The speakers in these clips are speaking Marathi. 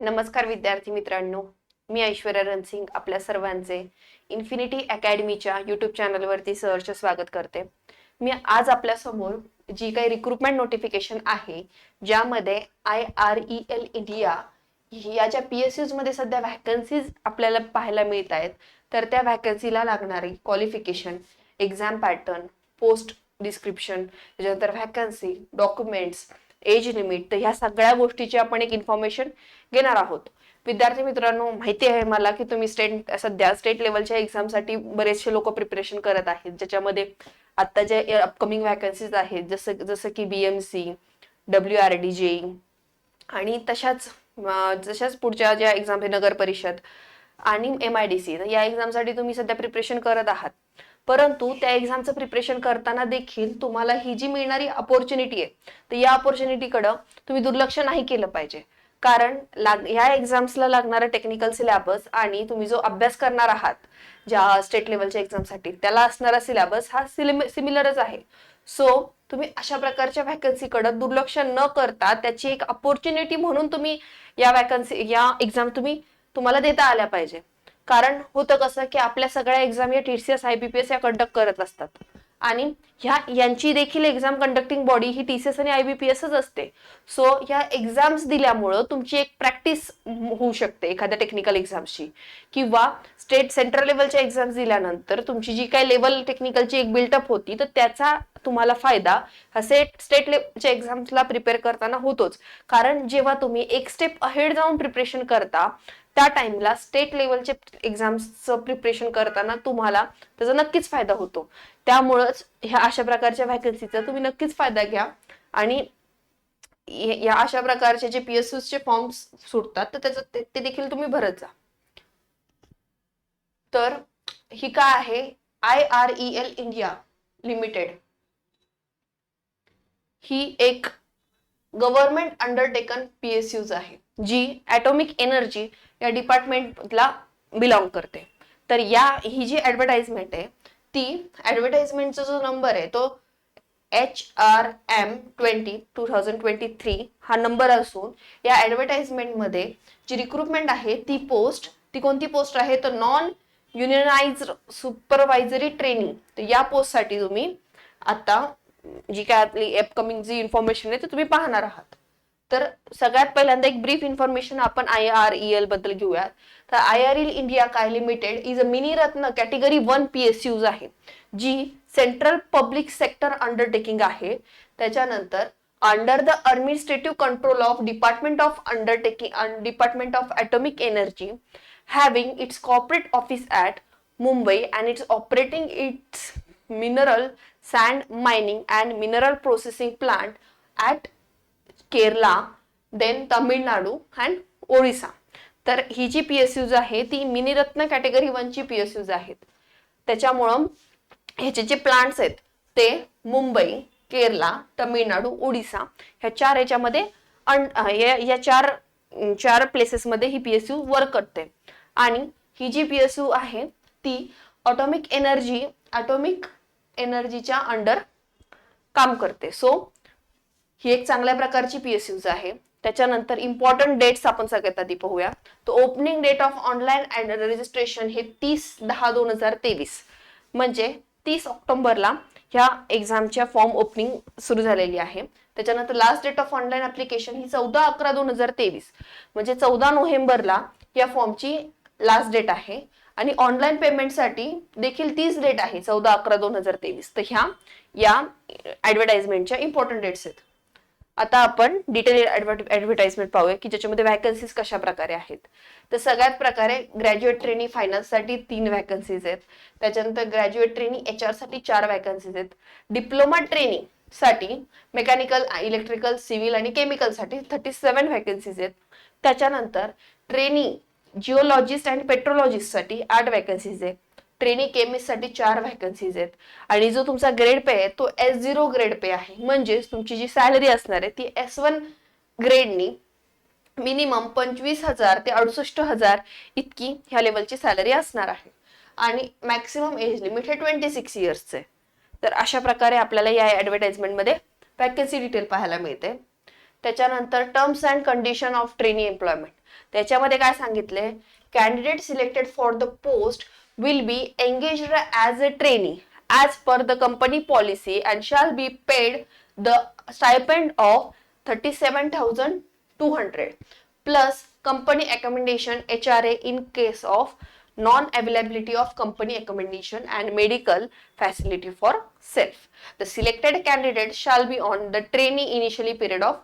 नमस्कार विद्यार्थी मित्रांनो, मी ऐश्वर्या रणसिंग आपल्या सर्वांचे इन्फिनिटी अकॅडमीच्या यूट्यूब चॅनलवरती सहर्ष स्वागत करते. मी आज आपल्या समोर जी काही रिक्रुटमेंट नोटिफिकेशन आहे, ज्यामध्ये IREL इंडिया या ज्या PSUs मध्ये सध्या व्हॅकन्सीज आपल्याला पाहायला मिळत आहेत, तर त्या व्हॅकन्सीला लागणारी qualification, exam pattern, post description, त्याच्यानंतर व्हॅकन्सी, डॉक्युमेंट्स, एज लिमिट, तर ह्या सगळ्या गोष्टीची आपण एक इन्फॉर्मेशन घेणार आहोत. विद्यार्थी मित्रांनो, माहिती आहे मला की तुम्ही सध्या स्टेट लेवलच्या एक्झामसाठी बरेचसे लोक प्रिपरेशन करत आहेत, ज्याच्यामध्ये आता जे अपकमिंग व्हॅकन्सीज आहेत जसं जसं की BMC, WRDJ आणि जशाच पुढच्या ज्या एक्झाम नगर परिषद आणि MIDC, या एक्झामसाठी तुम्ही सध्या प्रिपरेशन करत आहात. परंतु त्या एक्झामचं प्रिपरेशन करताना देखील तुम्हाला ही जी मिळणारी अपॉर्च्युनिटी आहे, तर या अपॉर्च्युनिटीकडं तुम्ही दुर्लक्ष नाही केलं पाहिजे. कारण ह्या एक्झाम्सला लागणारा टेक्निकल सिलेबस आणि तुम्ही जो अभ्यास करणार आहात ज्या स्टेट लेवलच्या एक्झामसाठी, त्याला असणारा सिलेबस हा सिमिलरच आहे. सो तुम्ही अशा प्रकारच्या व्हॅकन्सीकडे दुर्लक्ष न करता त्याची एक अपॉर्च्युनिटी म्हणून तुम्ही या एक्झाम तुम्हाला देता आल्या पाहिजे. कारण होतं कसं की आपल्या सगळ्या एक्झाम या TCS IBPS या कंडक्ट करत असतात आणि यांची देखील एक्झाम कंडक्टिंग बॉडी ही TCS आणि IBPSच असते. सो या एक्झाम्स दिल्यामुळं तुमची एक प्रॅक्टिस होऊ शकते एखाद्या टेक्निकल एक्झामची, किंवा सेंट्रल लेवलच्या एक्झाम्स दिल्यानंतर तुमची जी काही लेवल टेक्निकलची एक बिल्टअप होती, तर त्याचा तुम्हाला फायदा हा स्टेट लेवलच्या एक्झाम्सला प्रिपेअर करताना होतोच. कारण जेव्हा तुम्ही एक स्टेप अहेड जाऊन प्रिपरेशन करता, त्या टाइमला स्टेट लेवलचे एक्झाम्सचं प्रिपरेशन करताना तुम्हाला त्याचा नक्कीच फायदा होतो. त्यामुळंच ह्या अशा प्रकारच्या व्हॅकन्सीचा तुम्ही नक्कीच फायदा घ्या आणि या अशा प्रकारचे जे PSUचे फॉर्म्स सुटतात, तर त्याचं ते देखील तुम्ही भरत जा. तर ही काय आहे, IREL इंडिया लिमिटेड ही एक गव्हर्नमेंट अंडरटेकन PSUज आहे, जी ॲटॉमिक एनर्जी या डिपार्टमेंटला बिलॉंग करते. तर ही जी ऍडव्हर्टाइजमेंट आहे, ती ऍडव्हर्टाइजमेंटचा जो नंबर आहे तो HRM 2023 हा नंबर असून, या ऍडव्हर्टाइजमेंट मध्ये जी रिक्रुटमेंट आहे ती कोणती पोस्ट आहे, तर नॉन युनियनाइज्ड सुपरवायझरी ट्रेनिंग. तर या पोस्टसाठी तुम्ही आता जी काय आपली अपकमिंग जी इन्फॉर्मेशन आहे ते तुम्ही पाहणार आहात. तर सगळ्यात पहिल्यांदा एक ब्रीफ इन्फॉर्मेशन आपण IREL बद्दल घेऊयात. तर IREL इंडिया काय limited is a mini Ratna category 1 PSUज आहे, जी सेंट्रल पब्लिक सेक्टर अंडरटेकिंग आहे. त्याच्यानंतर under the administrative control of department of atomic energy, having its corporate office at Mumbai and its operating its mineral sand mining and mineral processing plant at Kerala, then Tamil Nadu and Odisha. तर ही जी PSUज आहे ती मिनीरत्न कॅटेगरी 1 ची PSUज आहेत. त्याच्यामुळं ह्याचे जे प्लांट्स आहेत ते मुंबई, केरला, तामिळनाडू, ओडिसा ह्या चार प्लेसेसमध्ये ही PSU वर्क करते. आणि ही जी PSU आहे ती ॲटॉमिक एनर्जीच्या अंडर काम करते. सो ही एक चांगल्या प्रकारची PSUज आहे. त्याच्यानंतर इम्पॉर्टंट डेट्स आपण सगळ्यात आधी पाहूया. तर opening date of online registration हे 30/10/2023 म्हणजे 30 ऑक्टोबरला ह्या एक्झामच्या फॉर्म ओपनिंग सुरू झालेली आहे. त्याच्यानंतर last date of online application ही 14/11/2023 म्हणजे 14 नोव्हेंबरला या फॉर्मची लास्ट डेट आहे. आणि ऑनलाईन पेमेंटसाठी देखील 30 डेट आहे, 14/11/2023. तर या ऍडव्हर्टाइजमेंटच्या इम्पॉर्टंट डेट्स आहेत. आता आपण डिटेल ऍडव्हर्टाइजमेंट पाहूया की ज्याच्यामध्ये व्हॅकन्सीज कशा प्रकारे आहेत. तर सगळ्यात प्रकारे ग्रॅज्युएट ट्रेनी फायनान्ससाठी 3 व्हॅकन्सीज आहेत. त्याच्यानंतर ग्रॅज्युएट ट्रेनी HR साठी 4 व्हॅकन्सीज आहेत. डिप्लोमा ट्रेनी साठी मेकॅनिकल, इलेक्ट्रिकल, सिव्हिल आणि केमिकल साठी 37 व्हॅकन्सीज आहेत. त्याच्यानंतर ट्रेनी जिओलॉजिस्ट आणि पेट्रोलॉजिस्ट साठी 8 व्हॅकन्सीज आहेत. ट्रेनी केमिस्ट साठी 4 व्हॅकन्सीज आहेत. आणि जो तुमचा ग्रेड पे आहे तो S0 ग्रेड पे आहे. म्हणजे तुमची जी सॅलरी असणार आहे ती S1 ग्रेडनी मिनिमम 25,000 ते 68,000 इतकी ह्या लेवलची सॅलरी असणार आहे. आणि मॅक्सिमम एज लिमिट हे 26 इयर्सचे. तर अशा प्रकारे आपल्याला या ऍडव्हर्टाइजमेंटमध्ये व्हॅकन्सी डिटेल पाहायला मिळते. त्याच्यानंतर terms and condition of trainee employment. त्याच्यामध्ये काय सांगितलंय, candidate selected for the post will be engaged as a trainee as per the company policy and shall be paid the stipend of 37,200 plus company accommodation HRA in case of non-availability of company accommodation and medical facility for self. The selected candidate shall be on the trainee initially period of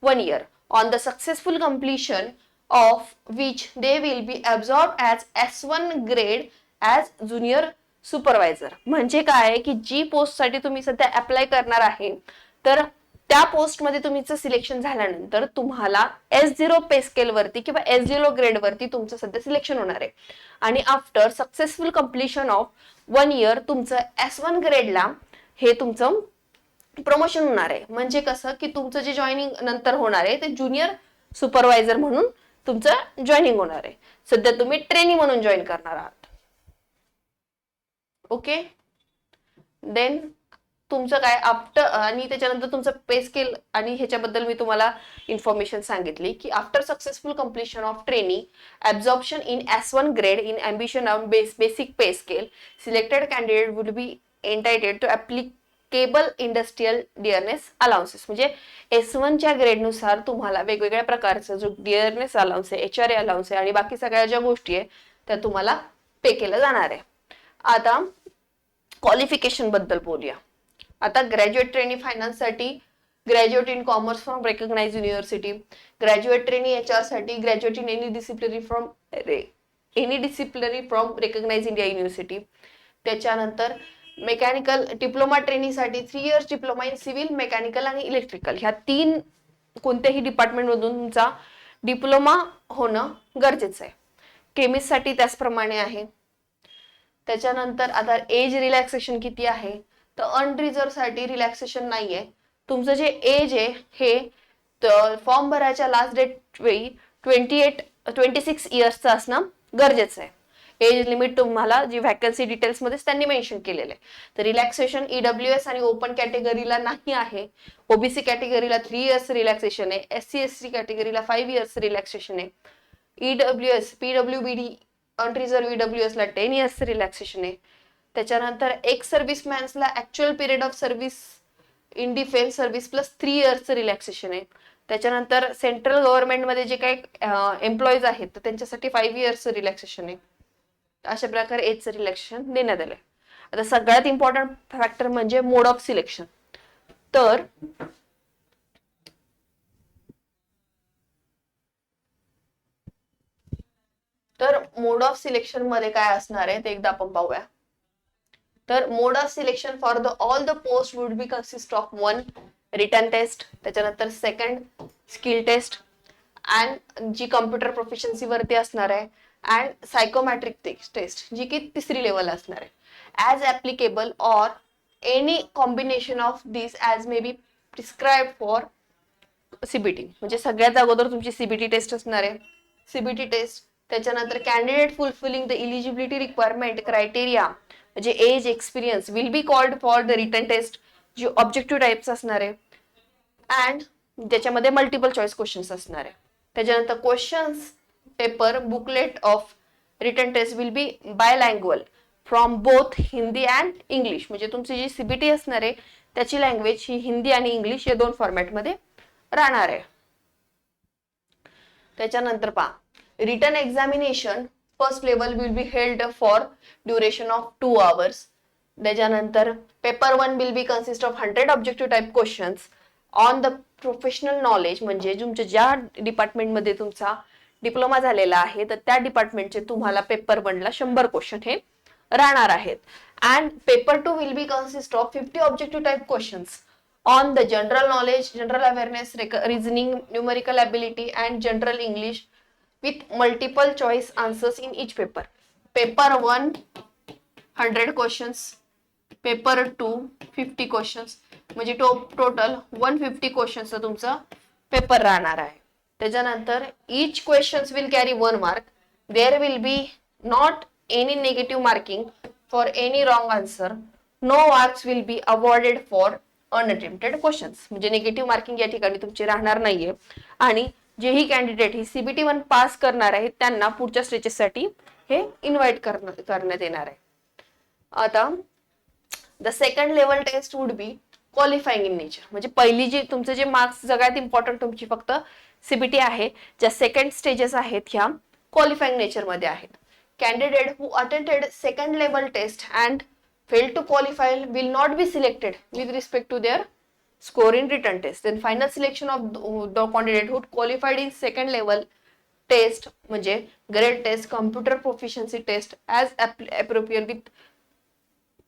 1 year. On the successful completion of which they will be absorbed as S1 grade as junior supervisor. म्हणजे काय की जी पोस्ट साठी तुम्ही सध्या अप्लाय करणार आहे तर त्या पोस्टमध्ये तुमचं सिलेक्शन झाल्यानंतर तुम्हाला S0 पे स्केल वरती किंवा S0 ग्रेड वरती तुमचं सध्या सिलेक्शन होणार आहे आणि after successful completion of 1 year तुमचं S1 ग्रेडला हे तुमचं प्रमोशन होणार आहे. म्हणजे कसं की तुमचं जे जॉईनिंग नंतर होणार आहे ते ज्युनियर सुपरवायझर म्हणून तुमचं जॉईनिंग होणार आहे. सध्या तुम्ही ट्रेनी म्हणून जॉईन करणार आहात. ओके, देन तुमचं काय आफ्टर आणि त्याच्यानंतर तुमचं पे स्केल आणि ह्याच्याबद्दल मी तुम्हाला इन्फॉर्मेशन सांगितली की after successful completion of training absorption in S1 grade in ambition of basic pay scale selected candidate would be entitled to applicable industrial dearness allowances. म्हणजे S1 च्या ग्रेडनुसार तुम्हाला वेगवेगळ्या प्रकारचा जो डिअरनेस अलाउन्स आहे, HRA अलाउन्स आहे आणि बाकी सगळ्या ज्या गोष्टी आहे त्या तुम्हाला पे केल्या जाणार आहे. आता क्वालिफिकेशन बद्दल बोलूया. आता ग्रॅज्युएट ट्रेनी फायनान्स साठी graduate in commerce from recognise university, graduate trainee HR साठी graduate in any disciplinary from recognise India university. त्याच्यानंतर मेकॅनिकल डिप्लोमा ट्रेनीसाठी 3 years diploma in civil, mechanical आणि इलेक्ट्रिकल ह्या 3 कोणत्याही डिपार्टमेंट मधून तुमचा डिप्लोमा होणं गरजेचं आहे. केमिस्टसाठी त्याचप्रमाणे आहे. त्याच्यानंतर आता एज रिलॅक्सेशन किती आहे तर अनरिझर्व साठी रिलॅक्सेशन नाहीये. तुमचं जे एज आहे हे फॉर्म भरायच्या लास्ट डेट वेळी 26 इयर्सचं असणं गरजेचं आहे. एज लिमिट तुम्हाला जी व्हॅकन्सी डिटेल्स मध्ये त्यांनी मेन्शन केलेलं आहे. तर रिलॅक्सेशन EWS आणि ओपन कॅटेगरीला नाही आहे. ओबीसी कॅटेगरीला 3 इयर्स रिलॅक्सेशन आहे. SC/ST कॅटेगरीला 5 इयर्स रिलॅक्सेशन आहे. EWS PWBD अनरिझर्व EWS ला 10 इयर्स रिलॅक्सेशन आहे. त्याच्यानंतर एक्स सर्व्हिसमॅन्सला actual period of service in defence service plus 3 इयर्सचं रिलॅक्सेशन आहे. त्याच्यानंतर सेंट्रल गव्हर्नमेंटमध्ये जे काही एम्प्लॉईज आहेत तर त्यांच्यासाठी 5 इयर्सचं रिलॅक्सेशन आहे. अशा प्रकारे एजचं रिलॅक्सेशन देण्यात आलंय. आता सगळ्यात इम्पॉर्टंट फॅक्टर म्हणजे मोड ऑफ सिलेक्शन. तर मोड ऑफ सिलेक्शन मध्ये काय असणार आहे ते एकदा आपण पाहूया. तर mode of selection for the all the post would be consist of 1 written test, त्याच्यानंतर 2nd स्किल टेस्ट अँड जी कम्प्युटर प्रोफिशियन्सी वरती असणार आहे अँड सायकोमॅट्रिक टेस्ट जी की 3री लेवल असणार आहे. As applicable or any combination of this as may be prescribe for CBT. म्हणजे सगळ्यात अगोदर तुमची CBT टेस्ट असणार आहे. CBT टेस्ट त्याच्यानंतर candidate fulfilling the eligibility requirement criteria म्हणजे age experience will be called for the written test जी ऑब्जेक्टिव्ह टाइप्स असणार आहे अँड त्याच्यामध्ये मल्टिपल चॉईस क्वेश्चन्स असणार आहे. त्याच्यानंतर questions paper booklet of written test will be bilingual from both Hindi and English. म्हणजे तुमची जी CBT असणार आहे त्याची लँग्वेज ही हिंदी आणि इंग्लिश या 2 फॉर्मॅटमध्ये राहणार आहे. त्याच्यानंतर पहा written examination first level will be held for duration of 2 hours. त्याच्यानंतर paper 1 will be consist of 100 objective type questions on the professional knowledge. म्हणजे तुमच्या ज्या डिपार्टमेंटमध्ये तुमचा डिप्लोमा झालेला आहे तर त्या डिपार्टमेंटचे तुम्हाला पेपर 1 ला 100 क्वेश्चन हे राहणार आहेत. And paper 2 will be consist of 50 objective type questions on the general knowledge, general awareness, reasoning, numerical ability and general English with multiple choice answers in each paper. Paper 1 100 questions, paper 2 50 questions म्हणजे टोटल 150 क्वेश्चनचा तुमचा पेपर राहणार आहे. त्याच्यानंतर each questions will carry 1 mark. There will be not any negative marking for any wrong answer. No marks will be awarded for unattempted questions. म्हणजे निगेटिव्ह मार्किंग या ठिकाणी तुमची राहणार नाहीये आणि जेही कॅन्डिडेट ही CBT 1 पास करणार आहेत त्यांना पुढच्या स्टेजेससाठी हे इन्व्हाइट करण्यात येणार आहे. आता the second level test would be qualifying in nature. म्हणजे पहिली जी तुमचे जे मार्क्स सगळ्यात इम्पॉर्टंट तुमची फक्त CBT आहे. ज्या सेकंड स्टेजेस आहेत ह्या क्वालिफाईंग नेचर मध्ये आहेत. Candidate who attended second level test and failed to qualify will not be selected with respect to their score in written test. Then final selection of the candidate who qualified in second level test म्हणजे grade test, computer proficiency test as appropriate with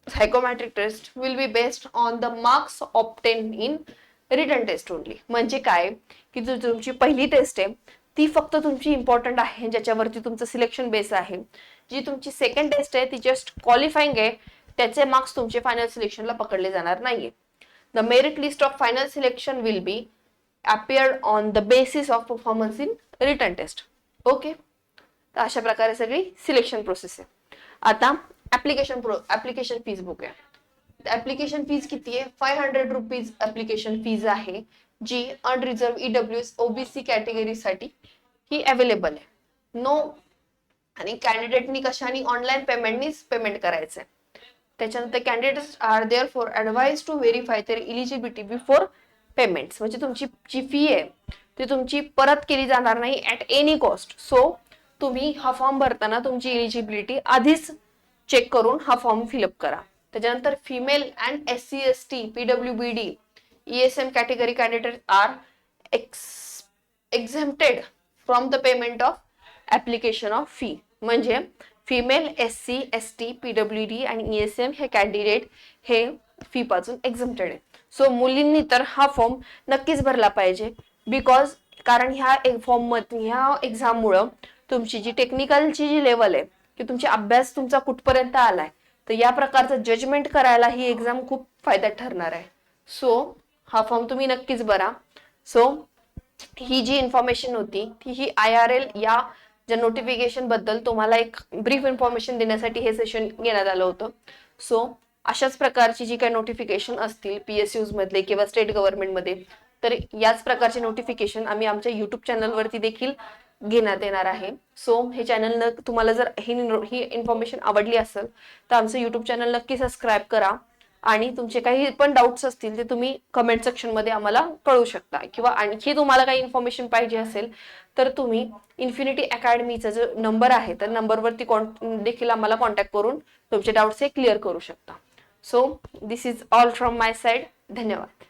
psychometric test will be based on the marks obtained in written test only. म्हणजे काय की तुमची पहिली टेस्ट आहे ती फक्त तुमची इम्पॉर्टंट आहे ज्याच्यावरती तुमचं सिलेक्शन बेस आहे. जी तुमची सेकंड टेस्ट आहे ती जस्ट क्वालिफाईंग आहे, त्याचे मार्क्स तुमचे फायनल सिलेक्शनला पकडले जाणार नाहीये. The merit list of final selection will be appeared on the basis of performance in written test. Okay, तर अशा प्रकारे सगळी सिलेक्शन प्रोसेस आहे. आता ऍप्लिकेशन फीज बघूया. ऍप्लिकेशन फीज किती आहे? 500 रुपीज ऍप्लिकेशन फीज आहे, जी अनरिझर्व EWS OBC कॅटेगरीसाठी ही अवेलेबल आहे. नो आणि कॅन्डिडेटनी कशाने ऑनलाईन पेमेंटनीच पेमेंट करायचंय. त्याच्यानंतर candidates are therefore advise to verify their eligibility before payments. म्हणजे तुमची जी फी आहे ती तुमची परत केली जाणार नाही ऍट एनी कॉस्ट. सो तुम्ही हा फॉर्म भरताना तुमची इलिजिबिलिटी आधीच चेक करून हा फॉर्म फिलअप करा. त्याच्यानंतर female and SC ST PWBD ESM category candidate are exempted from the payment of application of fee. म्हणजे फिमेल SC ST PWD आणि ESM हे कॅन्डिडेट हे फी पासून एक्झम्प्टेड आहे. सो मुलींनी तर हा फॉर्म नक्कीच भरला पाहिजे. बिकॉज कारण ह्या फॉर्म मध्ये ह्या एक्झाममुळं तुमची जी टेक्निकलची जी लेवल आहे की तुमचा अभ्यास तुमचा कुठपर्यंत आलाय, तर या प्रकारचं जजमेंट करायला ही एक्झाम खूप फायद्यात ठरणार आहे. सो हा फॉर्म तुम्ही नक्कीच भरा. सो ही जी इन्फॉर्मेशन होती ती ही IRL या ज्या नोटिफिकेशन बद्दल तुम्हाला एक ब्रीफ इन्फॉर्मेशन देण्यासाठी हे सेशन घेण्यात आलं होतं. सो अशाच प्रकारची जी काही नोटिफिकेशन असतील PSUs मधले किंवा स्टेट गव्हर्नमेंट मध्ये, तर याच प्रकारचे नोटिफिकेशन आम्ही आमच्या युट्यूब चॅनलवरती देखील घेण्यात येणार आहे. सो हे चॅनल तुम्हाला जर ही इन्फॉर्मेशन आवडली असेल तर आमचं युट्यूब चॅनल नक्की सबस्क्राईब करा आणि तुमचे काही पण डाऊट्स असतील ते तुम्ही कमेंट सेक्शन मध्ये आम्हाला कळवू शकता. किंवा आणखी तुम्हाला काही इन्फॉर्मेशन पाहिजे असेल तर तुम्ही इन्फिनिटी अकॅडमीचा जो नंबर आहे त्या नंबरवरती देखील आम्हाला कॉन्टॅक्ट करून तुमचे डाऊट्स हे क्लिअर करू शकता. So this is all from my side. धन्यवाद.